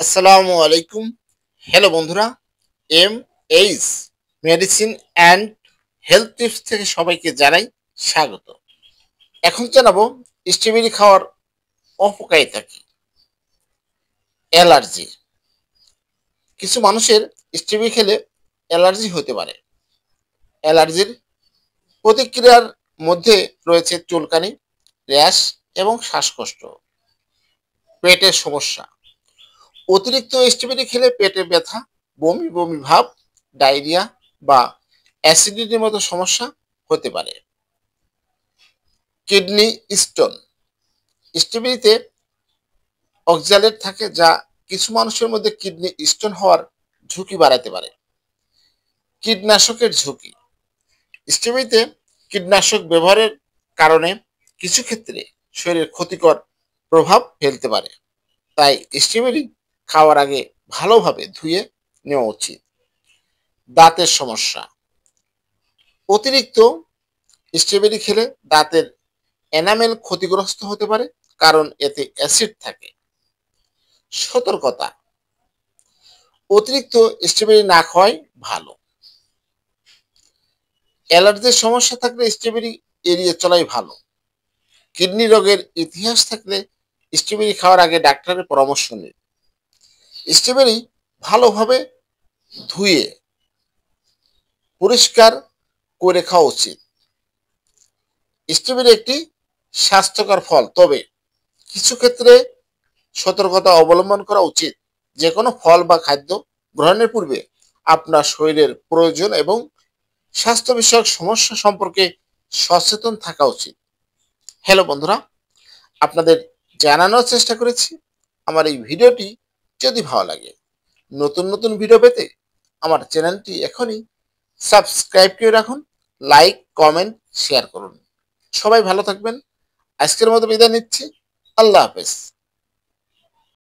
আসসালামু আলাইকুম। হ্যালো বন্ধুরা, M H medicine and health tips থেকে সবাইকে জানাই স্বাগত। এখন জানাবো স্ট্রবেরি খাওয়ার অপকারিতা কি। অ্যালার্জি। কিছু মানুষের স্ট্রবেরি খেলে অ্যালার্জি হতে পারে। অ্যালার্জির প্রতিক্রিয়ার মধ্যে রয়েছে চুলকানি, র্যাশ এবং শ্বাসকষ্ট। পেটের সমস্যা। অতিরিক্ত স্ট্রবেরি খেলে পেটে ব্যথা, বমি বমি ভাব, ডায়রিয়া বা অ্যাসিডিটির মতো সমস্যা হতে পারে। Kidney stone. স্ট্রবেরিতে অক্সালেট থাকে যা কিছু মানুষের মধ্যে কিডনি স্টোন হওয়ার ঝুঁকি বাড়াতে পারে। কীটনাশকের ঝুঁকি। স্ট্রবেরিতে কীটনাশক ব্যবহারের কারণে কিছু ক্ষেত্রে শরীরে ক্ষতিকর প্রভাব ফেলতে পারে। তাই স্ট্রবেরি খাওয়ার আগে ভালোভাবে ধুয়ে নেওয়া উচিত। দাঁতের সমস্যা। অতিরিক্ত স্ট্রবেরি খেলে দাঁতের এনামেল ক্ষতিগ্রস্ত হতে পারে, কারণ এতে অ্যাসিড থাকে। সতর্কতা। অতিরিক্ত স্ট্রবেরি না খাওয়াই ভালো। অ্যালার্জির সমস্যা থাকলে স্ট্রবেরি এড়িয়ে চলাই ভালো। কিডনি রোগের ইতিহাস থাকলে স্ট্রবেরি খাওয়ার আগে ডাক্তারের পরামর্শ নিন। স্ট্রবেরি ভালোভাবে ধুয়ে পরিষ্কার করে খাওয়া উচিত। স্ট্রবেরি একটি স্বাস্থ্যকর ফল, তবে কিছু ক্ষেত্রে সতর্কতা অবলম্বন করা উচিত। যে কোনো ফল বা খাদ্য গ্রহণের পূর্বে আপনার শরীরের প্রয়োজন এবং স্বাস্থ্য বিষয়ক সমস্যা সম্পর্কে সচেতন থাকা উচিত। হ্যালো বন্ধুরা, আপনাদের জানানোর চেষ্টা করেছি। আমার এই ভিডিওটি যদি ভালো লাগে, নতুন নতুন ভিডিও পেতে আমার চ্যানেলটি এখনই সাবস্ক্রাইব করে রাখুন। লাইক, কমেন্ট, শেয়ার করুন। সবাই ভালো থাকবেন। আজকের মতো বিদায় নিচ্ছি। আল্লাহ হাফেজ।